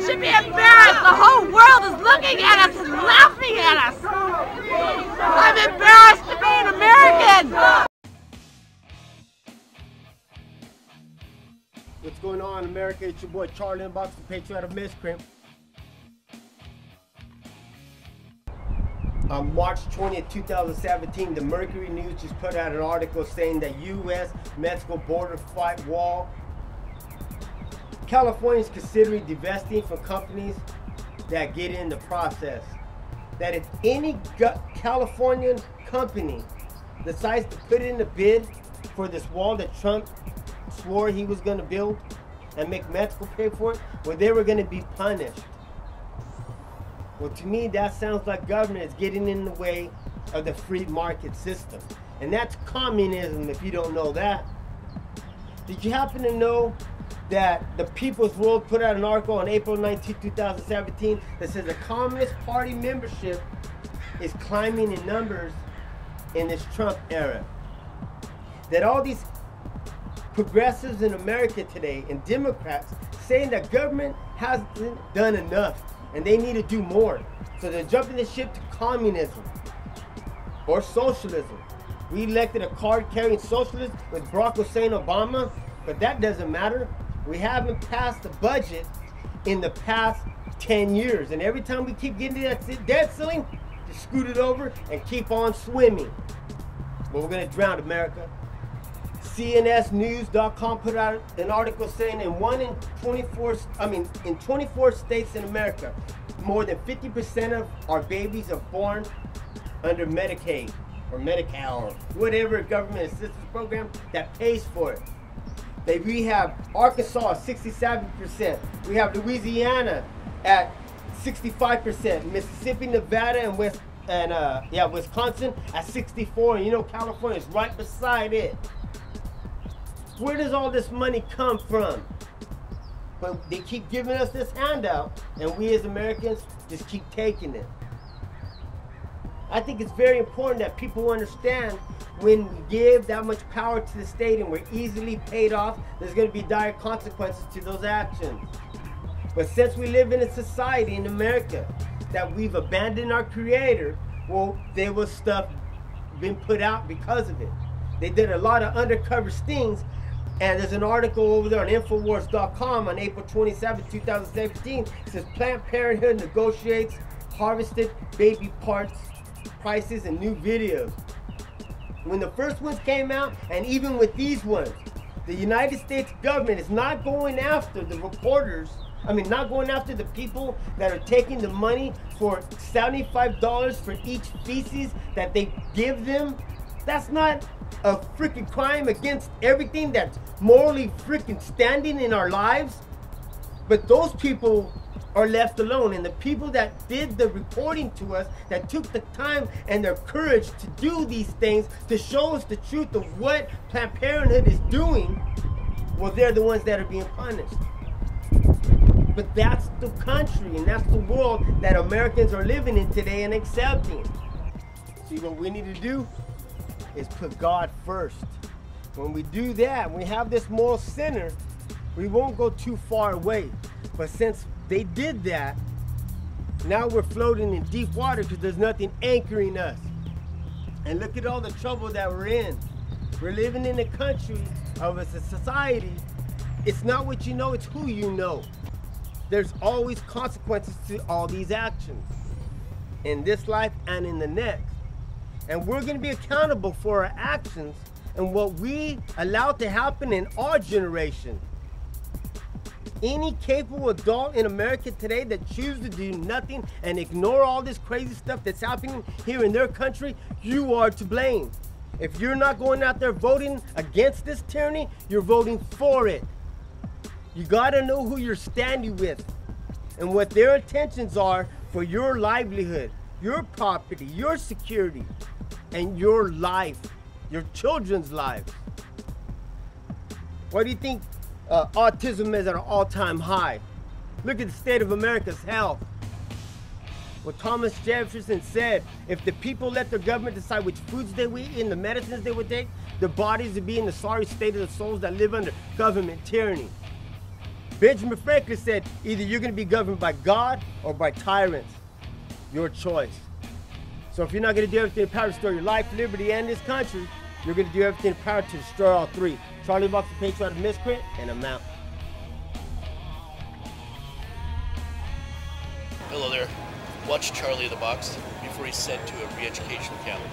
should be embarrassed. The whole world is looking at us and laughing at us. I'm embarrassed to be an American. What's going on, America? It's your boy charlieinthebox, the patriotic miscreant. On March 20th, 2017, the Mercury News just put out an article saying that U.S.-Mexico border fight wall. California is considering divesting from companies that get in the process. That if any Californian company decides to put in a bid for this wall that Trump swore he was going to build and make Mexico pay for it, well, they were going to be punished. Well, to me, that sounds like government is getting in the way of the free market system. And that's communism, if you don't know that. Did you happen to know that the People's World put out an article on April 19, 2017 that says the Communist Party membership is climbing in numbers in this Trump era? That all these progressives in America today and Democrats saying that government hasn't done enough and they need to do more. So they're jumping the ship to communism or socialism. We elected a card-carrying socialist with Barack Hussein Obama, but that doesn't matter. We haven't passed the budget in the past 10 years. And every time we keep getting to that debt ceiling, just scoot it over and keep on swimming. But we're gonna drown America. CNSnews.com put out an article saying in 24 states in America, more than 50% of our babies are born under Medicaid or Medi-Cal or whatever government assistance program that pays for it. We have Arkansas at 67%. We have Louisiana at 65%. Mississippi, Nevada, and Wisconsin at 64%. And you know California is right beside it. Where does all this money come from? But they keep giving us this handout, and we as Americans just keep taking it. I think it's very important that people understand when we give that much power to the state and we're easily paid off, there's going to be dire consequences to those actions. But since we live in a society in America that we've abandoned our creator, well, there was stuff been put out because of it. They did a lot of undercover stings. And there's an article over there on Infowars.com on April 27, 2017. It says Planned Parenthood negotiates harvested baby parts prices and new videos. When the first ones came out, and even with these ones, the United States government is not going after the reporters. Not going after the people that are taking the money for $75 for each feces that they give them. That's not a freaking crime against everything that's morally freaking standing in our lives. But those people are left alone, and the people that did the reporting to us, that took the time and their courage to do these things, to show us the truth of what Planned Parenthood is doing, well, they're the ones that are being punished. But that's the country and that's the world that Americans are living in today and accepting. See, what we need to do is put God first. When we do that, when we have this moral center, we won't go too far away. But since they did that, now we're floating in deep water because there's nothing anchoring us. And look at all the trouble that we're in. We're living in a country of a society. It's not what you know, it's who you know. There's always consequences to all these actions in this life and in the next. And we're going to be accountable for our actions and what we allow to happen in our generation. Any capable adult in America today that chooses to do nothing and ignore all this crazy stuff that's happening here in their country, you are to blame. If you're not going out there voting against this tyranny, you're voting for it. You got to know who you're standing with and what their intentions are for your livelihood, your property, your security, and your life, your children's lives. Why do you think autism is at an all-time high? Look at the state of America's health. What Thomas Jefferson said, if the people let their government decide which foods they would eat and the medicines they would take, their bodies would be in the sorry state of the souls that live under government tyranny. Benjamin Franklin said, either you're going to be governed by God or by tyrants. Your choice. So if you're not going to do everything in power to restore your life, liberty, and this country, you're going to do everything in power to destroy all three. Charlie Box, the patriotic, miscreant, and I'm out. Hello there. Watch Charlie in the Box before he's sent to a re-education camp.